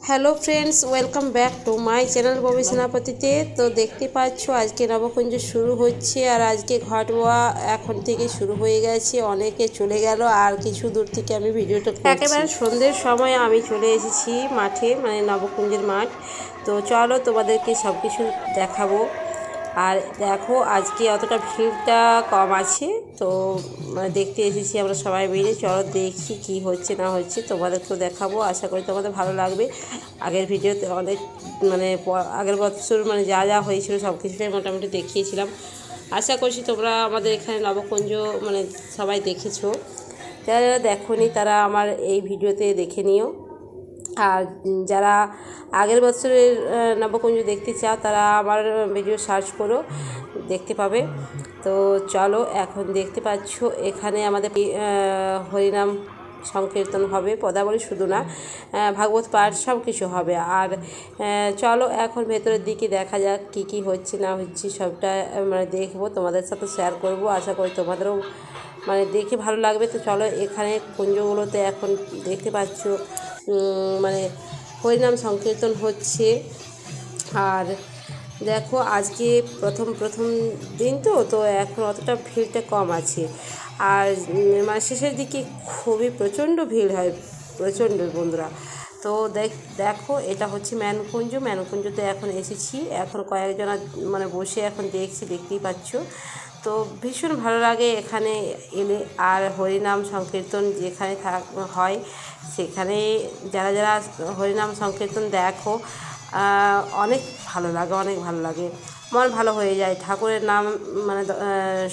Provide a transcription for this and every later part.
Hello friends, welcome back to my channel Bobby সেনাপতিতে। তো দেখতে পাচ্ছ আজকে নবকুঞ্জ শুরু হচ্ছে, আর আজকে ঘটওয়া এখন থেকে শুরু হয়ে গেছে। অনেকে চলে গেল, আর কিছু দূর থেকে আমি ভিডিওটা একেবারে সন্ধ্যের সময় আমি চলে এসেছি মাঠে, মানে নবকুঞ্জের মাঠ। তো চলো তোমাদেরকে সব কিছু দেখাবো। আর দেখো আজকে অতটা ভিড়টা কম আছে, তো দেখতে এসেছি আমরা সবাই মিলে। চলো দেখি কি হচ্ছে না হচ্ছে, তোমাদেরকেও দেখাবো। আশা করি তোমাদের ভালো লাগবে। আগের ভিডিওতে অনেক আগের বছর যা যা হয়েছিল সব কিছুটাই মোটামুটি দেখিয়েছিলাম। আশা করছি তোমরা আমাদের এখানে নবকুঞ্জ সবাই দেখেছো। যারা যারা দেখোনি তারা আমার এই ভিডিওতে দেখে নিও। আর যারা আগের বছরের নবকুঞ্জ দেখতে চাও তারা আমার ভিডিও সার্চ করো, দেখতে পাবে। তো চলো, এখন দেখতে পাচ্ছ এখানে আমাদের হরিনাম সংকীর্তন হবে, পদাবলী শুধু না, ভাগবত পাঠ সব কিছু হবে। আর চলো এখন ভেতরের দিকে দেখা যাক কি কি হচ্ছে না হচ্ছে, সবটা দেখবো, তোমাদের সাথে শেয়ার করব। আশা করি তোমাদেরও দেখে ভালো লাগবে। তো চলো, এখানে কুঞ্জগুলোতে এখন দেখতে পাচ্ছ হরিনাম সংকীর্তন হচ্ছে। আর দেখো আজকে প্রথম দিন, তো এখন অতটা ভিড়টা কম আছে। আর শেষের দিকে খুবই প্রচণ্ড ভিড় হয়, প্রচণ্ড বন্ধুরা। তো দেখো এটা হচ্ছে ম্যানকুঞ্জতে এখন এসেছি। এখন কয়েকজনা বসে এখন দেখতেই পাচ্ছ। তো ভীষণ ভালো লাগে এখানে এলে। আর হরিনাম সংকীর্তন যেখানে হয় সেখানে যারা যারা হরিনাম সংকীর্তন দেখো, অনেক ভালো লাগে, মন ভালো হয়ে যায়। ঠাকুরের নাম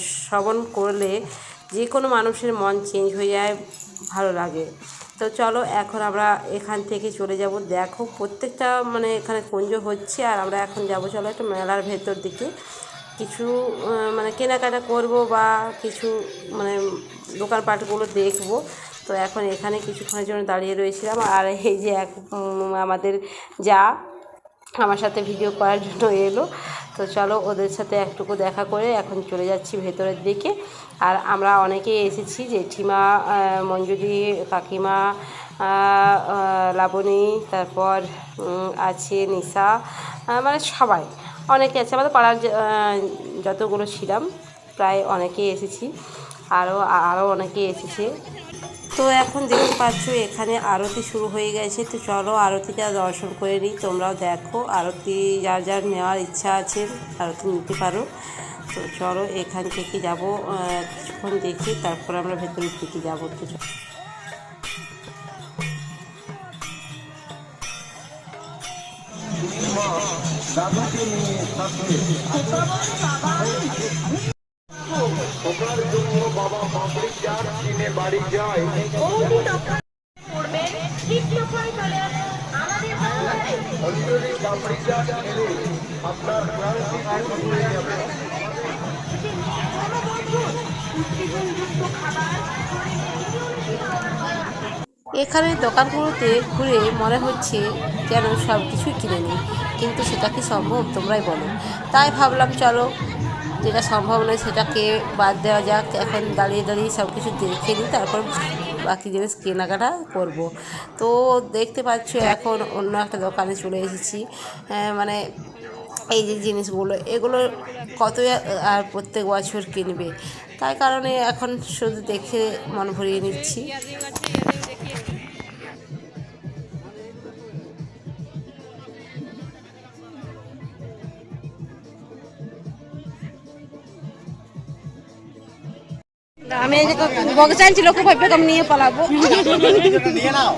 শ্রবণ করলে যে কোনো মানুষের মন চেঞ্জ হয়ে যায়, ভালো লাগে। তো চলো এখন আমরা এখান থেকে চলে যাব। দেখো প্রত্যেকটা এখানে কুঞ্জ হচ্ছে, আর আমরা এখন যাব চলো একটা মেলার ভেতর দিকে, কিছু কেনাকাটা করব বা কিছু দোকানপাটগুলো দেখব। তো এখন এখানে কিছুক্ষণের জন্য দাঁড়িয়ে রয়েছিলাম। আর এই যে আমাদের যা আমার সাথে ভিডিও করার জন্য এলো। তো চলো ওদের সাথে একটুকু দেখা করে এখন চলে যাচ্ছি ভেতরের দিকে। আর আমরা অনেকেই এসেছি, জেঠিমা, মঞ্জুরি কাকিমা, লাবণী, তারপর আছে নিশা, সবাই অনেকে আছে। আমাদের পাড়ার যতগুলো ছিলাম প্রায় অনেকেই এসেছি, আরও অনেকেই এসেছে। তো এখন দেখতে পাচ্ছ এখানে আরতি শুরু হয়ে গেছে। তো চলো আরতিটা দর্শন করে নিই, তোমরাও দেখো। আরতি যার যার নেওয়ার ইচ্ছা আছে আরতি নিতে পারো। তো চলো এখান থেকে যাব, কিছুক্ষণ দেখি, তারপর আমরা ভেতরের দিকে যাবো। তো বাবা পাপড়ি চাট কিনে বাড়ি যায়। অঞ্জলি পাপড়ি চাট খেলে আপনার ক্লান্তি দূর হয়ে যাবে। এখানে দোকানগুলোতে ঘুরে মনে হচ্ছে যেন সব কিছুই কিনে নিই, কিন্তু সেটা কি সম্ভব তোমরাই বলো। তাই ভাবলাম চলো, যেটা সম্ভব নয় সেটাকে বাদ দেওয়া যাক। এখন দাঁড়িয়ে দাঁড়িয়ে সব কিছু দেখে নিই, তারপর বাকি জিনিস কেনাকাটা করব। তো দেখতে পাচ্ছ এখন অন্য একটা দোকানে চলে এসেছি। এই যে জিনিসগুলো, এগুলো কত আর প্রত্যেক বছর কিনবে, তাই কারণে এখন শুধু দেখে মন ভরিয়ে নিচ্ছি। আমি বক্স আনছি, লোক ভাববে কম নিয়ে পালাবো। নিয়ে নাও,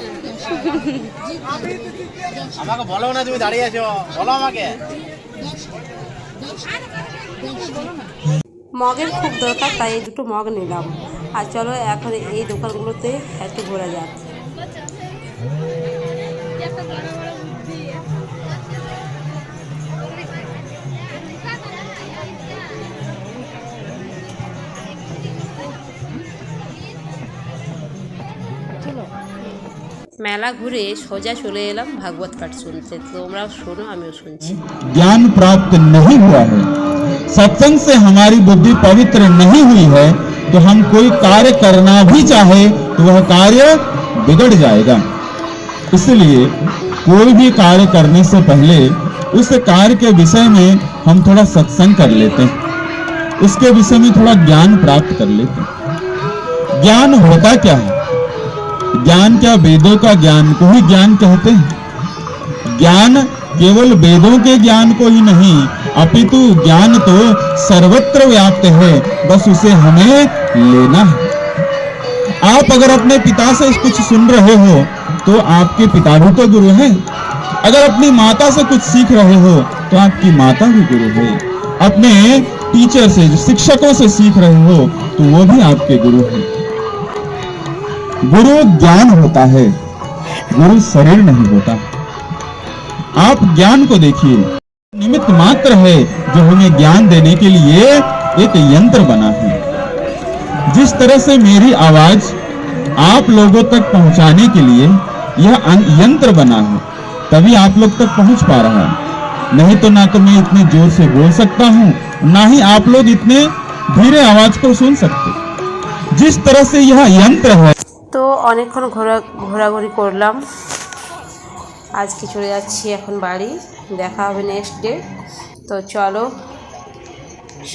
আমাকে বলো না তুমি দাঁড়িয়ে আছো, বলো আমাকে। মগের খুব দরকার, তাই এই দুটো মগ নিলাম। আর চলো এখন এই দোকানগুলোতে একটু ঘোরা যাক। মেলা ঘুরে সোজা चले एलाम भागवत पाठ सुनते। তোমরাও শোনো, আমিও শুনছি। ज्ञान प्राप्त नहीं हुआ है, सत्संग से हमारी बुद्धि पवित्र नहीं हुई है, तो हम कोई कार्य करना भी चाहे तो वह कार्य बिगड़ जाएगा। इसलिए कोई भी कार्य करने से पहले उस कार्य के विषय में हम थोड़ा सत्संग कर लेते हैं, उसके विषय में थोड़ा ज्ञान प्राप्त कर लेते हैं। ज्ञान होता क्या है? ज्ञान क्या वेदों का ज्ञान को ही ज्ञान कहते हैं? ज्ञान केवल वेदों के ज्ञान को ही नहीं, अपितु ज्ञान तो सर्वत्र व्याप्त है, बस उसे हमें लेना है। आप अगर अपने पिता से कुछ सुन रहे हो तो आपके पिता भी तो गुरु हैं। अगर अपनी माता से कुछ सीख रहे हो तो आपकी माता भी गुरु है। अपने टीचर से, जो शिक्षकों से सीख रहे हो तो वो भी आपके गुरु हैं। गुरु ज्ञान होता है, गुरु शरीर नहीं होता। आप ज्ञान को देखिए, निमित्त मात्र है जो हमें ज्ञान देने के लिए एक यंत्र बना है। जिस तरह से मेरी आवाज आप लोगों तक पहुंचाने के लिए यह यंत्र बना है, तभी आप लोग तक पहुंच पा रहा है। नहीं तो ना तो मैं इतने जोर से बोल सकता हूं, ना ही आप लोग इतने धीरे आवाज को सुन सकते। जिस तरह से यह यंत्र है। তো অনেকক্ষণ ঘোরাঘুরি করলাম, আজকে চলে যাচ্ছি এখন বাড়ি। দেখা হবে নেক্সট ডে। তো চলো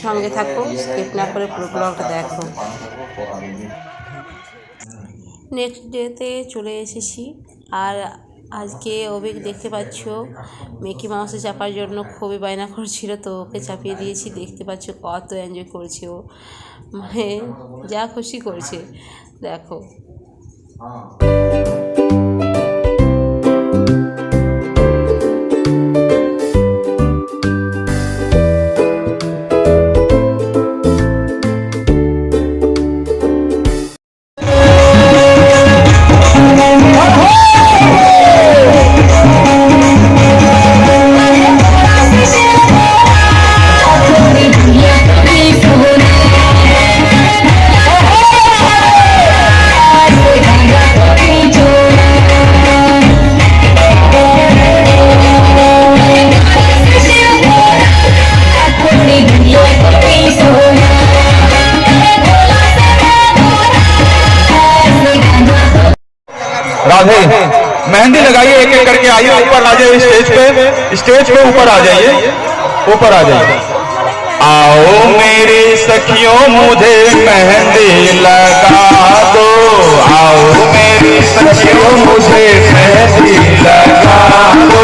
সঙ্গে থাকো, স্কিপ না করে পুরো ব্লগটা দেখো। নেক্সট ডেতে চলে এসেছি। আর আজকে অভিক দেখতে পাচ্ছ মিকি মাউসে চাপার জন্য খুবই বায়না করছিল, তো ওকে চাপিয়ে দিয়েছি। দেখতে পাচ্ছ কত এনজয় করছে ও, মানে যা খুশি করছে দেখো। राधे मेहंदी लगाइए, एक एक करके आइए ऊपर आ जाइए, स्टेज पे ऊपर आ जाइए, ऊपर आ जाइए। आओ मेरी सखियों मुझे मेहंदी लगा दो, आओ मेरी सखियों मुझे मेहंदी लगा दो,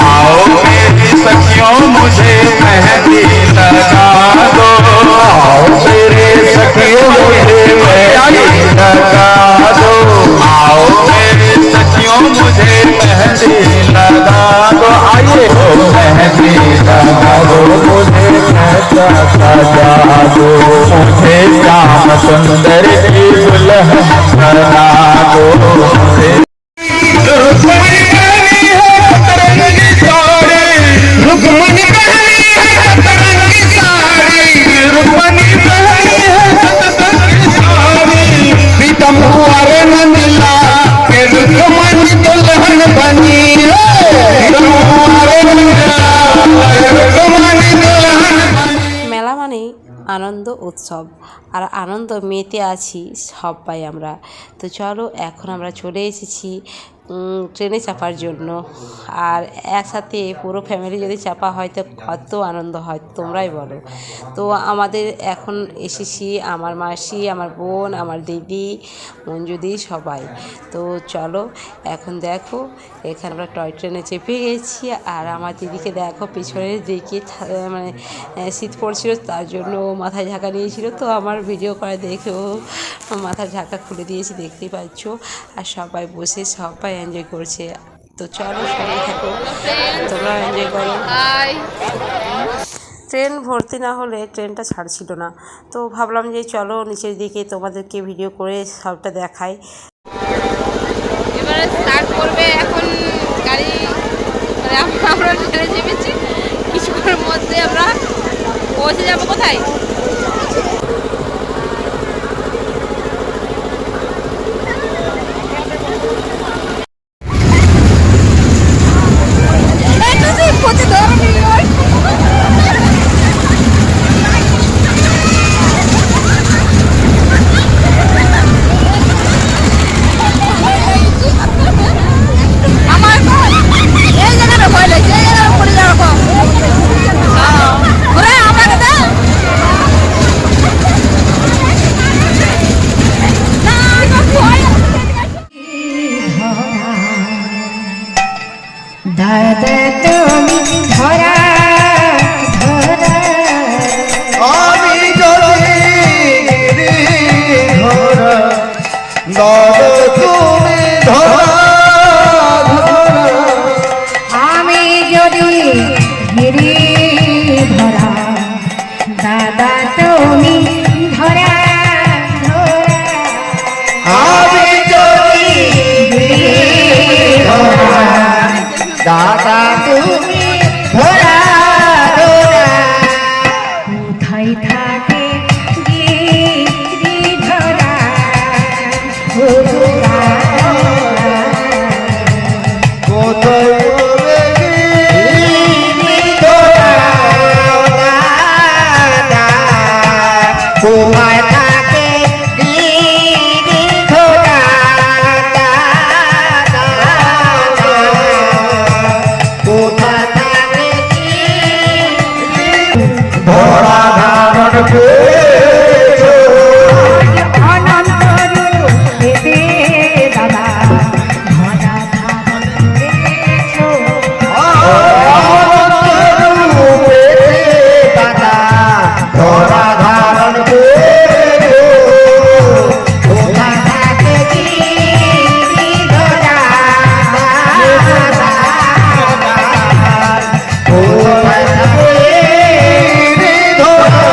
आओ मेरी सखियों मुझे मेहंदी लगा दो, आओ मेरी सखियों मुझे मेहंदी लगा दो, आओ मेरी सखियों मुझे मेहंदी लगा दो। आइए हो मेहंदी लगा दो, मुझे कैसा सजा दो, मुझे श्याम सुंदर की दुल्हन बना दो। মেলা মানেই আনন্দ উৎসব, আর আনন্দ মেতে আছি সবাই আমরা। তো চলো এখন আমরা চলে এসেছি ট্রেনে চাপার জন্য। আর একসাথে পুরো ফ্যামিলি যদি চাপা হয় তো কত আনন্দ হয় তোমরাই বলো। তো আমাদের এখন এসেছি আমার মাসি, আমার বোন, আমার দিদি, মঞ্জুদি সবাই। তো চলো এখন দেখো এখানে আমরা টয় ট্রেনে চেপে গেছি। আর আমার দিদিকে দেখো পিছনের দিকে মানে শীত পড়ছিল, তার জন্য মাথায় ঝাঁকা নিয়েছিল। তো আমার ভিডিও করে দেখেও মাথার ঝাঁকা খুলে দিয়েছি, দেখতেই পাচ্ছ। আর সবাই বসে সবাই এনজয় করছে। তো চলো সবাই থাকো, তোমরা এনজয় করো। ট্রেন ভর্তি না হলে ট্রেনটা ছাড়ছিল না, তো ভাবলাম যে চলো নিচের দিকে তোমাদেরকে ভিডিও করে সবটা দেখাই। এবারে স্টার্ট করবে এখন গাড়ি, মানে আমরা ট্রেনে চেপেছি, কিছুক্ষণের মধ্যে আমরা পৌঁছে যাবো কোথায়। আমার দাদা তুমি ধরা ধরা আমি যদি ধরা দাদা তুমি ধরা ধরা আমি যদি গিরি ধরা দাদা তুমি ধরা ধরা আমি যদি ধরা দাদা তুমি ধরা ধরা কোথায় থাকে গিরি ধরা ধরা কোথায় হবে গিরি ধরা দাদা কোথায় থাকে গিরি ধরা দাদা কোথায় থাকে ধরা ধারণ পেয়েছো অনন্ত রূপে দাদা ধরা ধারণ করেছো দাদা ধরা ধারণ পেয়েছো কোথায় থাকে গিরি ধরা কোথায় থাকে গিরি ধরা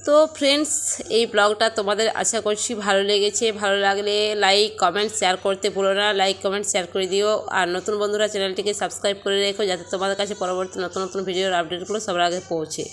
তো ফ্রেন্ডস, এই ব্লগটা তোমাদের আশা করছি ভালো লেগেছে। ভালো লাগলে লাইক কমেন্ট শেয়ার করতে ভুলো না। লাইক কমেন্ট শেয়ার করে দিও। আর নতুন বন্ধুরা চ্যানেলটিকে সাবস্ক্রাইব করে রেখো, যাতে তোমাদের কাছে পরবর্তী নতুন নতুন ভিডিওর আপডেটগুলো সবার আগে পৌঁছে।